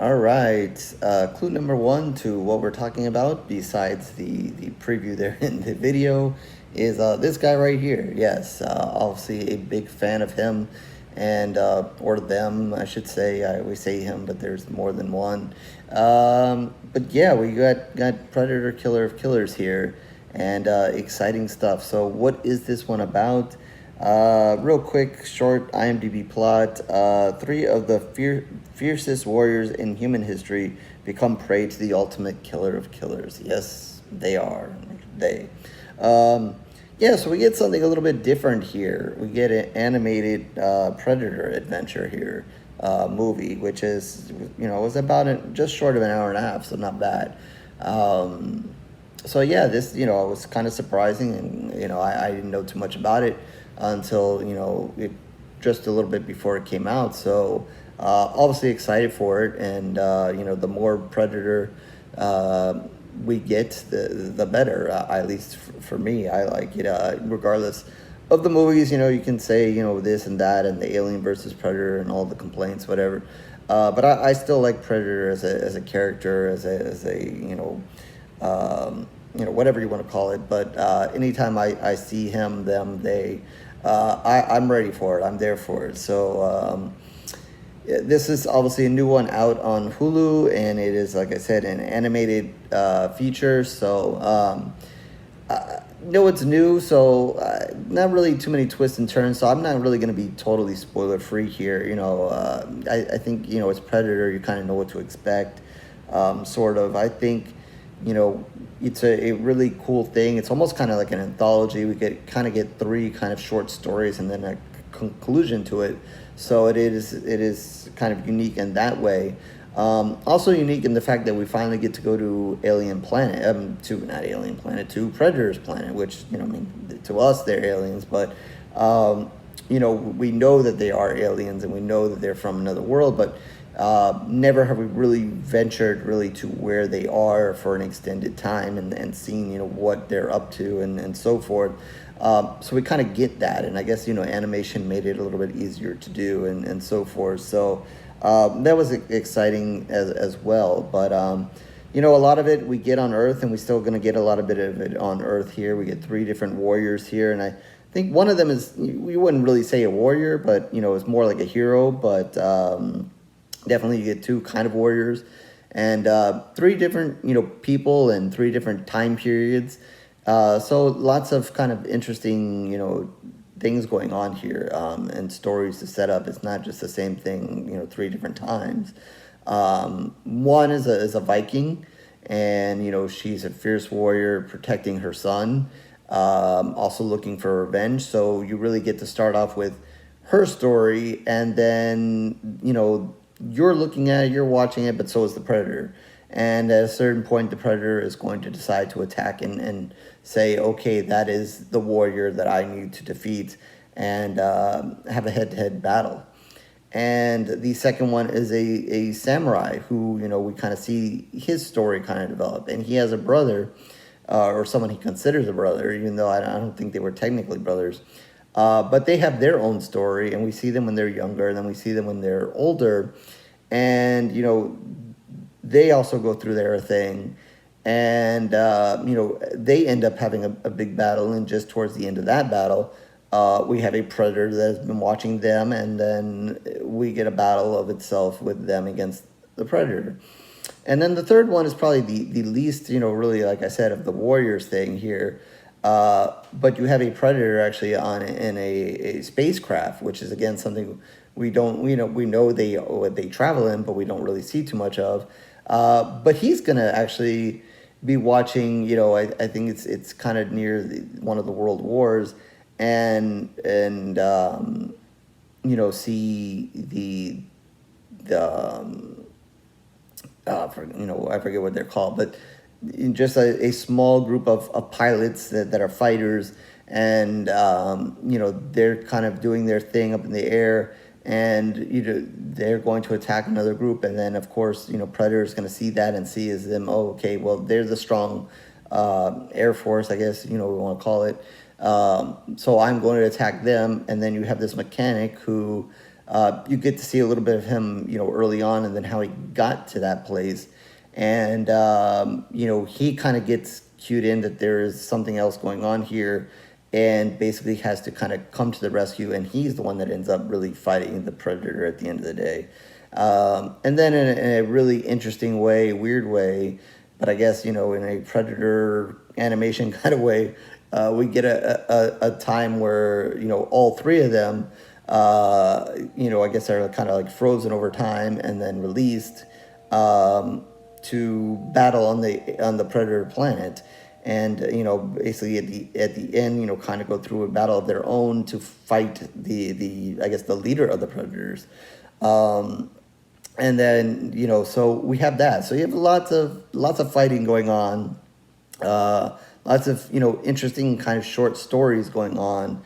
All right. Clue number one to what we're talking about, besides the preview there in the video, is this guy right here. Yes, obviously a big fan of him, and or them, I should say. I always say him, but there's more than one. But yeah, we got Predator, Killer of Killers here, and exciting stuff. So, what is this one about? Real quick, short IMDb plot. Three of the fiercest warriors in human history become prey to the ultimate killer of killers. Yes, they are. They. Yeah, so we get something a little bit different here. We get an animated Predator adventure here, movie, which is, was about just short of an hour and a half, so not bad. So yeah, this, was kind of surprising, and, I didn't know too much about it until just a little bit before it came out. So obviously excited for it, and the more Predator we get, the better. At least for me, I like it. Regardless of the movies, you can say this and that, and the Alien versus Predator, and all the complaints, whatever. But I still like Predator as a character, as a whatever you want to call it. But anytime I see him, them, they, I'm ready for it. I'm there for it. So this is obviously a new one out on Hulu, and it is, like I said, an animated feature. So it's new, so not really too many twists and turns. So I'm not really going to be totally spoiler free here. I think it's Predator. You kind of know what to expect, sort of. I think it's a really cool thing. It's almost kind of like an anthology. We get three kind of short stories and then a conclusion to it. So it is kind of unique in that way. Also unique in the fact that we finally get to go to Alien Planet, not Alien Planet, to Predator's planet, which, to us they're aliens, but, we know that they are aliens, and we know that they're from another world, but never have we really ventured really to where they are for an extended time, and seen, what they're up to, and so forth. So we kind of get that, and I guess, animation made it a little bit easier to do, and so forth. So that was exciting as well. But, a lot of it we get on Earth, and we're still going to get a lot of it on Earth here. We get three different warriors here, and I think one of them is, we wouldn't really say a warrior, but, it's more like a hero, but definitely you get two kind of warriors, and three different, people and three different time periods. So lots of kind of interesting, things going on here, and stories to set up. It's not just the same thing, three different times. One is a Viking, and, she's a fierce warrior protecting her son, also looking for revenge. So you really get to start off with her story, and then, you're looking at it, you're watching it, but so is the Predator. And at a certain point, the Predator is going to decide to attack and say, okay, that is the warrior that I need to defeat, and have a head-to-head battle. And the second one is a samurai who, we kind of see his story kind of develop. And he has a brother, or someone he considers a brother, even though I don't think they were technically brothers. But they have their own story, and we see them when they're younger, and then we see them when they're older. And, they also go through their thing. And, they end up having a big battle. And just towards the end of that battle, we have a Predator that has been watching them. And then we get a battle of itself with them against the Predator. And then the third one is probably the least, really, like I said, of the Warriors thing here. But you have a Predator actually in a spacecraft, which is, again, something we know they travel in, but we don't really see too much of. But he's gonna actually be watching. I think it's kind of near one of the world wars, and see I forget what they're called, but just a small group of pilots that are fighters, and they're kind of doing their thing up in the air, and they're going to attack another group, and then of course Predator is going to see that and see as them, oh, okay, well, they're the strong Air Force, I guess we want to call it. So I'm going to attack them, and then you have this mechanic who you get to see a little bit of him, early on, and then how he got to that place. And, he kind of gets cued in that there is something else going on here, and basically has to kind of come to the rescue, and he's the one that ends up really fighting the predator at the end of the day. And then in a really interesting way, weird way, but I guess, in a predator animation kind of way, we get a time where, all three of them, I guess are kind of like frozen over time and then released, to battle on the predator planet. And, basically at the end, kind of go through a battle of their own to fight the I guess the leader of the predators. And then, so we have that. So you have lots of fighting going on, lots of, interesting kind of short stories going on.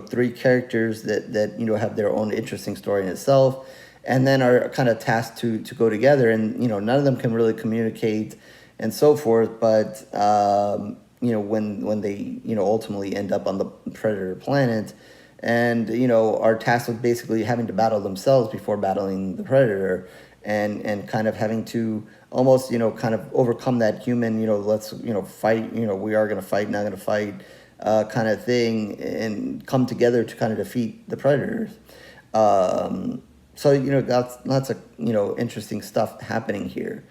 Three characters that have their own interesting story in itself, and then are kind of tasked to go together. And, none of them can really communicate and so forth. But, when they, ultimately end up on the predator planet, and, are tasked with basically having to battle themselves before battling the predator, and kind of having to almost, kind of overcome that human, let's, fight, we are going to fight, not going to fight, kind of thing, and come together to kind of defeat the predators. So, that's lots of, interesting stuff happening here.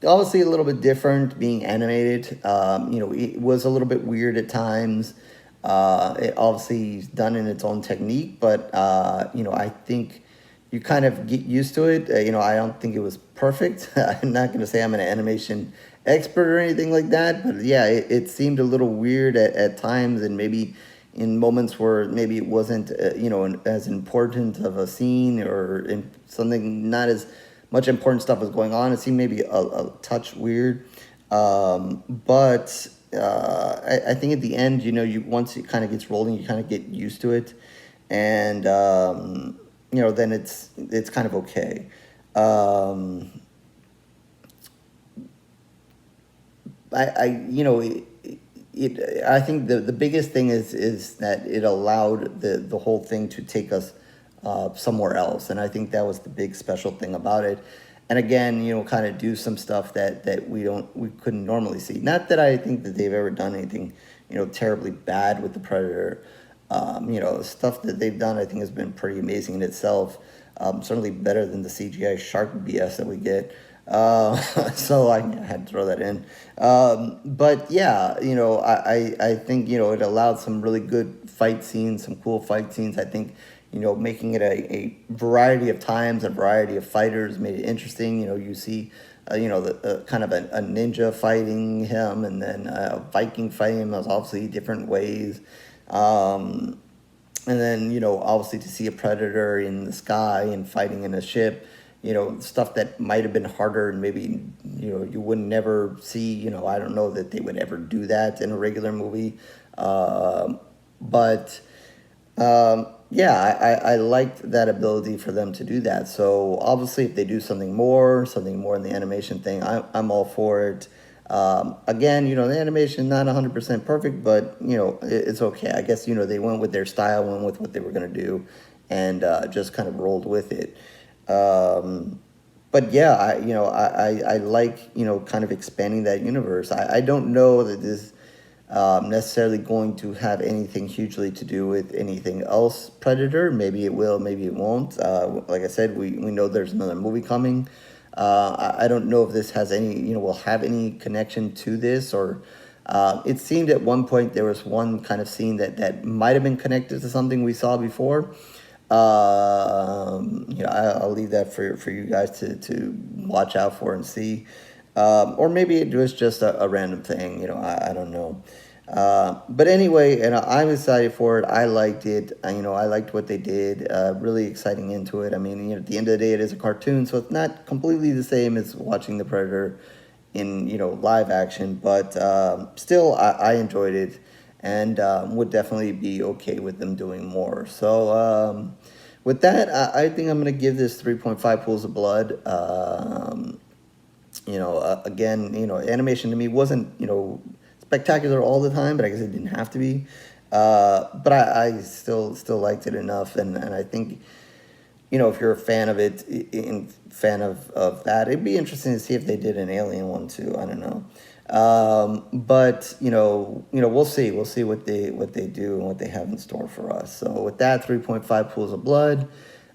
Obviously a little bit different being animated. It was a little bit weird at times. It obviously is done in its own technique, but, I think you kind of get used to it. I don't think it was perfect. I'm not going to say I'm an animation expert or anything like that, but yeah, it seemed a little weird at times, and maybe in moments where maybe it wasn't, as important of a scene, or in something not as much important stuff was going on. It seemed maybe a touch weird. But I think at the end, once it kind of gets rolling, you kind of get used to it, and then it's kind of okay. I think the biggest thing is that it allowed the whole thing to take us somewhere else, and I think that was the big special thing about it. And again, kind of do some stuff that we couldn't normally see. Not that I think that they've ever done anything, terribly bad with the Predator. Stuff that they've done, I think, has been pretty amazing in itself. Certainly better than the CGI shark BS that we get. So I had to throw that in. But yeah, I think, it allowed some really good fight scenes, some cool fight scenes. I think, making it a variety of times, a variety of fighters made it interesting. You see, the kind of a ninja fighting him, and then a Viking fighting him. Was obviously different ways. And then, obviously to see a predator in the sky and fighting in a ship, stuff that might have been harder, and maybe, you would never see, I don't know that they would ever do that in a regular movie. Yeah, I liked that ability for them to do that. So obviously if they do something more in the animation thing, I'm all for it. Again, the animation not 100% perfect, but, it's okay. I guess, they went with their style, went with what they were going to do, and just kind of rolled with it. But yeah, I like, kind of expanding that universe. I don't know that this necessarily going to have anything hugely to do with anything else Predator. Maybe it will, maybe it won't. Like I said, we know there's another movie coming. I don't know if this has any, will have any connection to this, or it seemed at one point there was one kind of scene that might have been connected to something we saw before. I'll leave that for you guys to watch out for and see. Or maybe it was just a random thing, I don't know. But anyway, and I'm excited for it. I liked it. I liked what they did. Really exciting into it. I mean, at the end of the day, it is a cartoon, so it's not completely the same as watching the Predator in, live action. But still, I enjoyed it, and would definitely be okay with them doing more. So with that, I think I'm going to give this 3.5 pools of blood. Again, animation to me wasn't, spectacular all the time, but I guess it didn't have to be. But I still liked it enough, and I think, if you're a fan of it, fan of that, it'd be interesting to see if they did an Alien one too. I don't know. But we'll see. We'll see what they do and what they have in store for us. So with that, 3.5 pools of blood,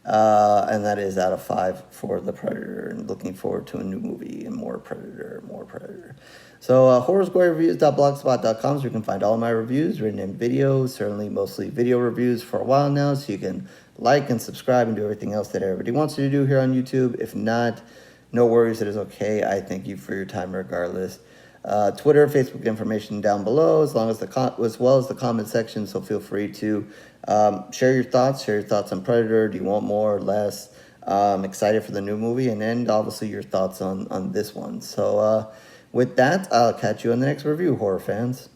and that is out of 5 for The Predator. And looking forward to a new movie and more Predator, more Predator. So horrorsquarereviews.blogspot.com is where you can find all of my reviews written in video, certainly mostly video reviews for a while now, so you can like and subscribe and do everything else that everybody wants you to do here on YouTube. If not, no worries, it is okay. I thank you for your time regardless. Twitter, Facebook information down below, as well as the comment section. So feel free to share your thoughts. Share your thoughts on Predator. Do you want more or less? Excited for the new movie, and then obviously your thoughts on this one. So with that, I'll catch you on the next review, horror fans.